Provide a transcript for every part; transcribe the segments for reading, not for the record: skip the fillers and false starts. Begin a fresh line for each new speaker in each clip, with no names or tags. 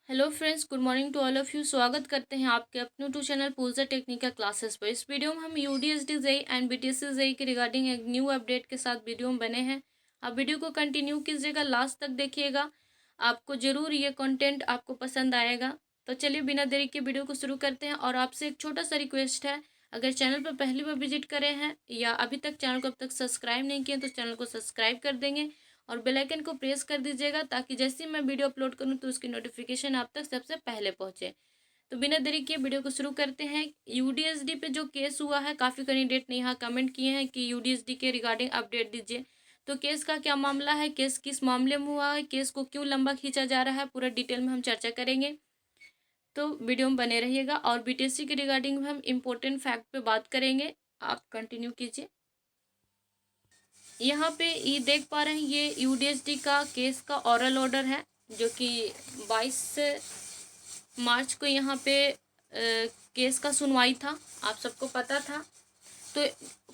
Hello friends, good morning to all of you. स्वागत करते हैं आपके अपने टू चैनल पूजा टेक्निकल क्लासेस पर। इस वीडियो में हम UDSD JE and BTSC JE के रिगार्डिंग एक न्यू अपडेट के साथ वीडियो में बने हैं। आप वीडियो को कंटिन्यू कीजिएगा, लास्ट तक देखिएगा, आपको ज़रूर ये कंटेंट आपको पसंद आएगा। तो चलिए बिना देरी के वीडियो को शुरू करते हैं। और आपसे एक छोटा सा रिक्वेस्ट है, अगर चैनल पर पहली बार विजिट करे हैं या अभी तक चैनल को अब तक सब्सक्राइब नहीं किए तो चैनल को सब्सक्राइब कर देंगे और बेल आइकन को प्रेस कर दीजिएगा ताकि जैसे ही मैं वीडियो अपलोड करूं तो उसकी नोटिफिकेशन आप तक सबसे पहले पहुंचे। तो बिना देरी के वीडियो को शुरू करते हैं। यूडीएसडी पे जो केस हुआ है, काफ़ी कैंडिडेट ने यहाँ कमेंट किए हैं कि यूडीएसडी के रिगार्डिंग अपडेट दीजिए। तो केस का क्या मामला है, केस किस मामले में हुआ है, केस को क्यों लंबा खींचा जा रहा है, पूरा डिटेल में हम चर्चा करेंगे। तो वीडियो में बने रहिएगा। और बीटीएससी के रिगार्डिंग हम इम्पोर्टेंट फैक्ट पे बात करेंगे, आप कंटिन्यू कीजिए। यहाँ पे ये देख पा रहे हैं, ये यूडीएसडी का केस का ऑरल ऑर्डर है जो कि 22 मार्च को यहाँ पे केस का सुनवाई था, आप सबको पता था। तो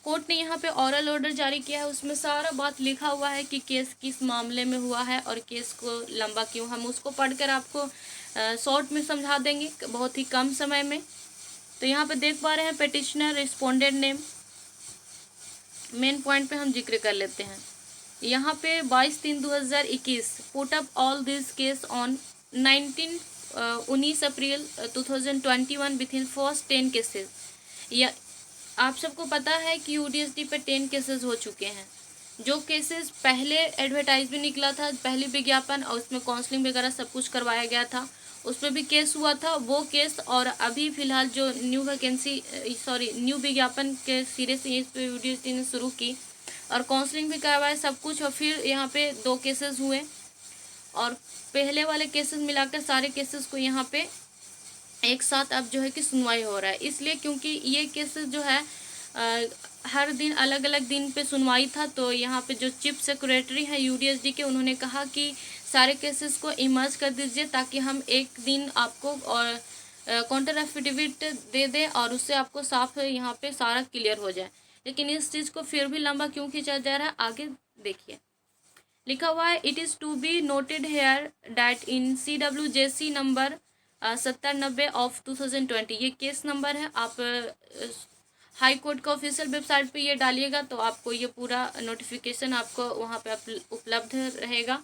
कोर्ट ने यहाँ पे ऑरल ऑर्डर जारी किया है, उसमें सारा बात लिखा हुआ है कि केस किस मामले में हुआ है और केस को लंबा क्यों। हम उसको पढ़कर आपको शॉर्ट में समझा देंगे बहुत ही कम समय में। तो यहाँ पे देख पा रहे हैं petitioner respondent name, main point पे हम जिक्र कर लेते हैं। यहाँ पे 22/3/2021 put up all this case on 19 April 2021 with in first 10 cases. या आप सबको पता है कि यूडीएसडी पे 10 केसेस हो चुके हैं। जो केसेस पहले एडवर्टाइजमेंट निकला था, पहली विज्ञापन, और उसमें काउंसलिंग वगैरह सब कुछ करवाया गया था, उस पर भी केस हुआ था वो केस। और अभी फ़िलहाल जो न्यू विज्ञापन के सिरे से इस पर यूडीएसडी ने शुरू की और काउंसलिंग भी करवाया सब कुछ, और फिर यहाँ पे 2 केसेस हुए और पहले वाले केसेस मिलाकर सारे केसेस को यहाँ पे एक साथ अब जो है कि सुनवाई हो रहा है। इसलिए क्योंकि ये केसेस जो है हर दिन अलग अलग दिन पे सुनवाई था, तो यहाँ पे जो चीफ सेक्रेटरी हैं यूडीएसडी के, उन्होंने कहा कि सारे केसेस को इमर्ज कर दीजिए ताकि हम एक दिन आपको और काउंटर एफिडेविट दे दें और उससे आपको साफ यहाँ पे सारा क्लियर हो जाए। लेकिन इस चीज़ को फिर भी लंबा क्यों खींचा जा रहा है, आगे देखिए। लिखा हुआ है, it is to be noted here that in CWJC number 7090 of 2020, ये केस नंबर है। आप हाई कोर्ट का ऑफिशियल वेबसाइट पे ये डालिएगा तो आपको ये पूरा नोटिफिकेशन आपको वहाँ पे उपलब्ध रहेगा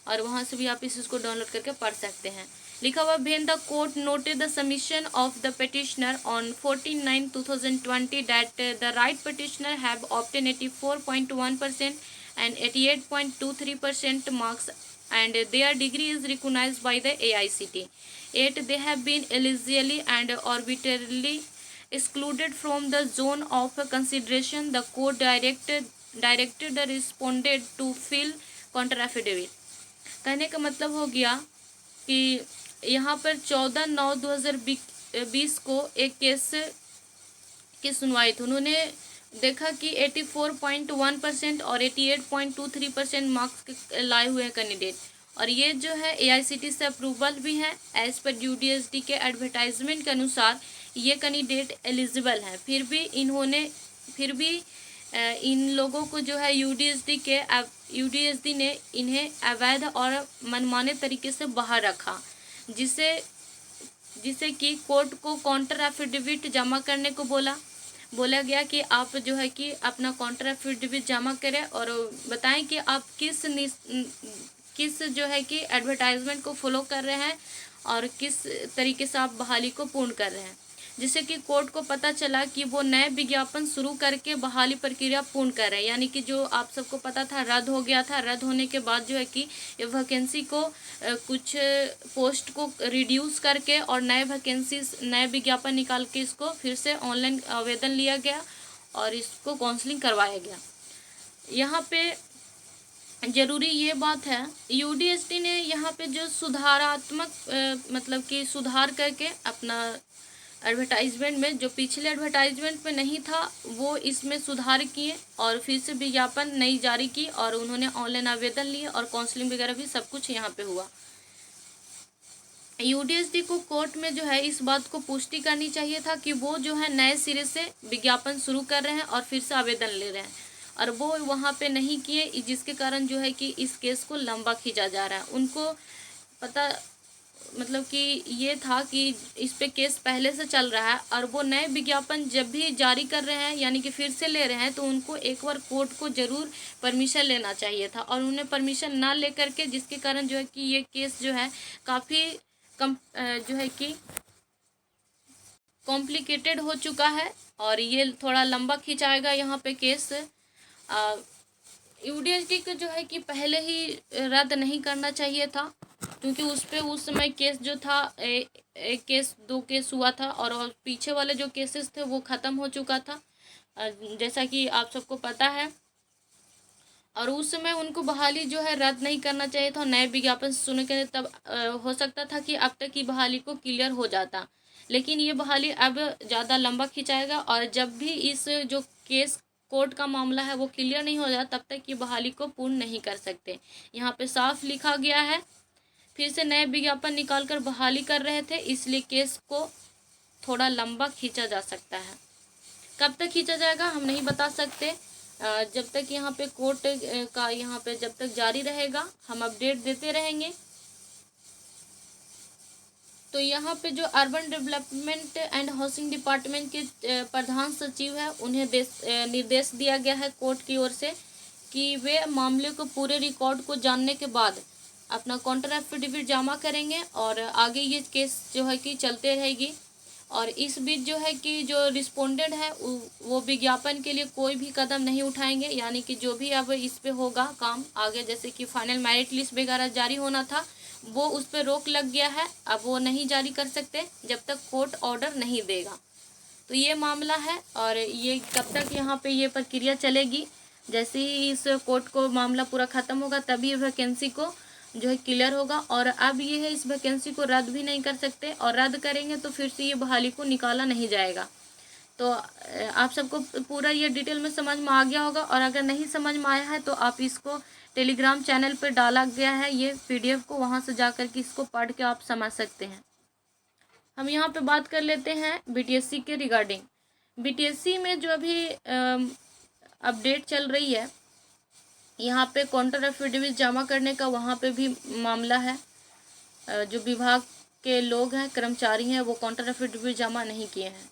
और वहाँ से भी आप इस चीज़ को डाउनलोड करके पढ़ सकते हैं। लिखा हुआ, when the court noted the submission of the petitioner on 14/9/2020 that the right petitioner have obtained 84.1% and 88.23% marks and their degree is recognized by the AICT. Yet they have been illegally and arbitrarily excluded from the zone of consideration. The court directed the respondent to fill counter affidavit. कहने का मतलब हो गया कि यहाँ पर 14/9/2020 को एक केस की सुनवाई थी। उन्होंने देखा कि 84.1% और 88.23% मार्क्स लाए हुए हैं कैंडिडेट, और ये जो है AICT से अप्रूवल भी है। एज पर यूडीएसडी के एडवर्टाइजमेंट के अनुसार ये कैंडिडेट एलिजिबल हैं, फिर भी इन लोगों को जो है यूडीएसडी ने इन्हें अवैध और मनमाने तरीके से बाहर रखा, जिसे कि कोर्ट को काउंटर एफिडेविट जमा करने को बोला गया कि आप जो है कि अपना काउंटर एफिडेविट जमा करें और बताएं कि आप किस जो है कि एडवर्टाइजमेंट को फॉलो कर रहे हैं और किस तरीके से आप बहाली को पूर्ण कर रहे हैं, जिससे कि कोर्ट को पता चला कि वो नए विज्ञापन शुरू करके बहाली प्रक्रिया पूर्ण कर रहे हैं। यानी कि जो आप सबको पता था रद्द हो गया था, रद्द होने के बाद जो है कि ये वैकेंसी को कुछ पोस्ट को रिड्यूस करके और नए विज्ञापन निकाल के इसको फिर से ऑनलाइन आवेदन लिया गया और इसको काउंसलिंग करवाया गया। यहाँ पे जरूरी ये बात है, यूडीएसडी ने यहाँ पे जो सुधारात्मक मतलब कि सुधार करके अपना एडवर्टाइजमेंट में, जो पिछले एडवर्टाइजमेंट में नहीं था वो इसमें सुधार किए और फिर से विज्ञापन नई जारी की और उन्होंने ऑनलाइन आवेदन लिए और काउंसलिंग वगैरह भी सब कुछ यहाँ पे हुआ। यूडीएसडी को कोर्ट में जो है इस बात को पुष्टि करनी चाहिए था कि वो जो है नए सिरे से विज्ञापन शुरू कर रहे हैं और फिर से आवेदन ले रहे हैं, और वो वहाँ पे नहीं किए, जिसके कारण जो है कि इस केस को लंबा खींचा जा रहा है। उनको पता मतलब कि ये था कि इस पे केस पहले से चल रहा है और वो नए विज्ञापन जब भी जारी कर रहे हैं यानी कि फिर से ले रहे हैं तो उनको एक बार कोर्ट को ज़रूर परमिशन लेना चाहिए था और उन्हें परमिशन ना लेकर के जिसके कारण जो है कि ये केस जो है काफ़ी कम जो है कि कॉम्प्लिकेटेड हो चुका है और ये थोड़ा लंबा खिंचाएगा यहाँ पे केस। यूडीएसडी को जो है कि पहले ही रद्द नहीं करना चाहिए था क्योंकि उस पे उस समय केस जो था एक केस 2 केस हुआ था और पीछे वाले जो केसेस थे वो ख़त्म हो चुका था जैसा कि आप सबको पता है। और उस समय उनको बहाली जो है रद्द नहीं करना चाहिए था। नए विज्ञापन सुने के तब हो सकता था कि अब तक की बहाली को क्लियर हो जाता, लेकिन ये बहाली अब ज़्यादा लंबा खिंचाएगा और जब भी इस जो केस कोर्ट का मामला है वो क्लियर नहीं हो जाता तब तक ये बहाली को पूर्ण नहीं कर सकते। यहाँ पे साफ लिखा गया है फिर से नए विज्ञापन निकाल कर बहाली कर रहे थे, इसलिए केस को थोड़ा लंबा खींचा जा सकता है। कब तक खींचा जाएगा हम नहीं बता सकते, जब तक यहाँ पे कोर्ट का यहाँ पे जब तक जारी रहेगा हम अपडेट देते रहेंगे। तो यहाँ पे जो urban development and housing department के प्रधान सचिव है उन्हें निर्देश दिया गया है कोर्ट की ओर से कि वे मामले को पूरे रिकॉर्ड को जानने के बाद अपना काउंटर एफिडेविट जमा करेंगे और आगे ये केस जो है कि चलते रहेगी। और इस बीच जो है कि जो रिस्पोंडेंट है वो विज्ञापन के लिए कोई भी कदम नहीं उठाएंगे, यानी कि जो भी अब इस पे होगा काम आगे जैसे कि फाइनल मेरिट लिस्ट वगैरह जारी होना था वो उस पर रोक लग गया है, अब वो नहीं जारी कर सकते जब तक कोर्ट ऑर्डर नहीं देगा। तो ये मामला है और ये कब तक यहाँ पे ये प्रक्रिया चलेगी, जैसे ही इस कोर्ट को मामला पूरा ख़त्म होगा तभी वैकेंसी को जो है क्लियर होगा। और अब ये है इस वैकेंसी को रद्द भी नहीं कर सकते और रद्द करेंगे तो फिर से ये बहाली को निकाला नहीं जाएगा। तो आप सबको पूरा ये डिटेल में समझ में आ गया होगा और अगर नहीं समझ में आया है तो आप इसको टेलीग्राम चैनल पर डाला गया है ये PDF को, वहाँ से जा कर के इसको पढ़ के आप समझ सकते हैं। हम यहाँ पे बात कर लेते हैं BTSC के रिगार्डिंग। BTSC में जो अभी अपडेट चल रही है यहाँ पे काउंटर एफिडेविट जमा करने का वहाँ पे भी मामला है। जो विभाग के लोग हैं कर्मचारी हैं वो काउंटर एफिडेविट जमा नहीं किए हैं।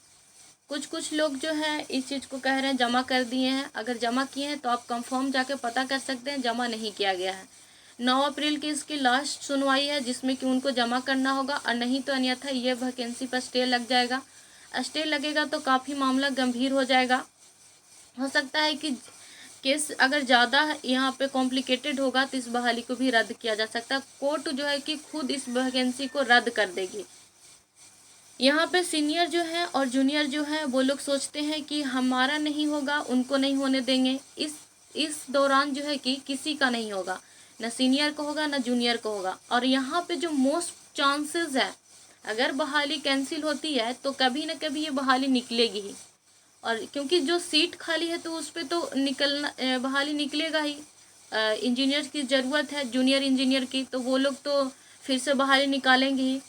कुछ लोग जो हैं इस चीज़ को कह रहे हैं जमा कर दिए हैं। अगर जमा किए हैं तो आप कंफर्म जाके पता कर सकते हैं जमा नहीं किया गया है। 9 अप्रैल की इसकी लास्ट सुनवाई है जिसमें कि उनको जमा करना होगा और नहीं तो अन्यथा ये वैकेंसी पर स्टे लग जाएगा। स्टे लगेगा तो काफ़ी मामला गंभीर हो जाएगा। हो सकता है कि केस अगर ज़्यादा यहाँ पे कॉम्प्लिकेटेड होगा तो इस बहाली को भी रद्द किया जा सकता है। कोर्ट जो है कि खुद इस वैकेंसी को रद्द कर देगी। यहाँ पे सीनियर जो है और जूनियर जो है वो लोग सोचते हैं कि हमारा नहीं होगा उनको नहीं होने देंगे। इस दौरान जो है कि किसी का नहीं होगा, ना सीनियर को होगा ना जूनियर को होगा। और यहाँ पे जो मोस्ट चांसेस है अगर बहाली कैंसिल होती है तो कभी ना कभी ये बहाली निकलेगी ही, और क्योंकि जो सीट खाली है तो उस पर तो निकलना बहाली निकलेगा ही। इंजीनियर की ज़रूरत है जूनियर इंजीनियर की, तो वो लोग तो फिर से बहाली निकालेंगे ही।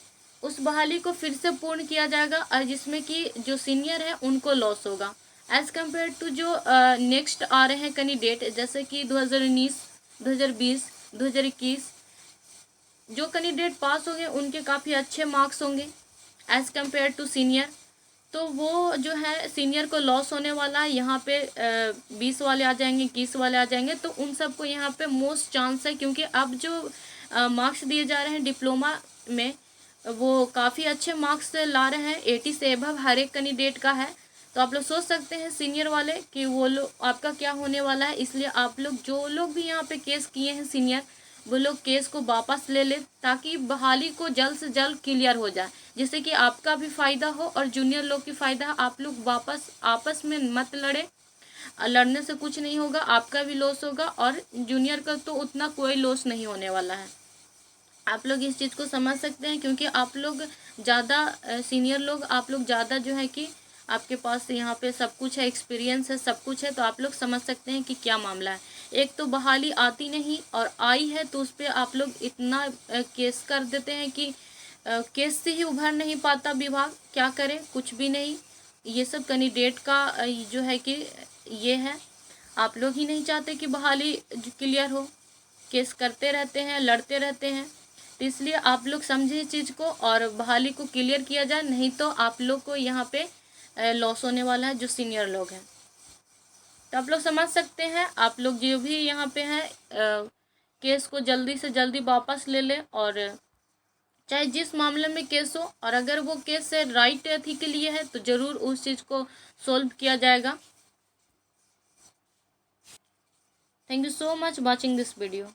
उस बहाली को फिर से पूर्ण किया जाएगा और जिसमें कि जो सीनियर है उनको लॉस होगा एज़ कम्पेयर टू जो नेक्स्ट आ रहे हैं कैंडिडेट, जैसे कि 2019, 2020, 2021 जो कैंडिडेट पास होंगे उनके काफ़ी अच्छे मार्क्स होंगे एज़ कम्पेयर टू सीनियर। तो वो जो है सीनियर को लॉस होने वाला है। यहाँ पे 20 वाले आ जाएंगे, 21 वाले आ जाएंगे, तो उन सबको यहाँ पे मोस्ट चांस है क्योंकि अब जो मार्क्स दिए जा रहे हैं डिप्लोमा में वो काफ़ी अच्छे मार्क्स ला रहे हैं। 80 से एबव हर एक कैंडिडेट का है। तो आप लोग सोच सकते हैं सीनियर वाले कि वो लोग आपका क्या होने वाला है। इसलिए आप लोग जो लोग भी यहाँ पे केस किए हैं सीनियर वो लोग केस को वापस ले ले ताकि बहाली को जल्द से जल्द क्लियर हो जाए, जिससे कि आपका भी फ़ायदा हो और जूनियर लोग की फ़ायदा। आप लोग वापस आपस में मत लड़े, लड़ने से कुछ नहीं होगा, आपका भी लॉस होगा और जूनियर का तो उतना कोई लॉस नहीं होने वाला है। आप लोग इस चीज़ को समझ सकते हैं क्योंकि आप लोग ज़्यादा सीनियर लोग आप लोग ज़्यादा जो है कि आपके पास यहाँ पे सब कुछ है, एक्सपीरियंस है, सब कुछ है, तो आप लोग समझ सकते हैं कि क्या मामला है। एक तो बहाली आती नहीं और आई है तो उस पर आप लोग इतना केस कर देते हैं कि केस से ही उभर नहीं पाता विभाग, क्या करे, कुछ भी नहीं। ये सब कैंडिडेट का जो है कि ये है, आप लोग ही नहीं चाहते कि बहाली क्लियर हो, केस करते रहते हैं, लड़ते रहते हैं। तो इसलिए आप लोग समझे इस चीज़ को और बहाली को क्लियर किया जाए, नहीं तो आप लोग को यहाँ पे लॉस होने वाला है जो सीनियर लोग हैं। तो आप लोग समझ सकते हैं, आप लोग जो भी यहाँ पे हैं केस को जल्दी से जल्दी वापस ले लें, और चाहे जिस मामले में केस हो, और अगर वो केस से राइट अथी के लिए है तो ज़रूर उस चीज़ को सोल्व किया जाएगा। Thank you so much watching this video.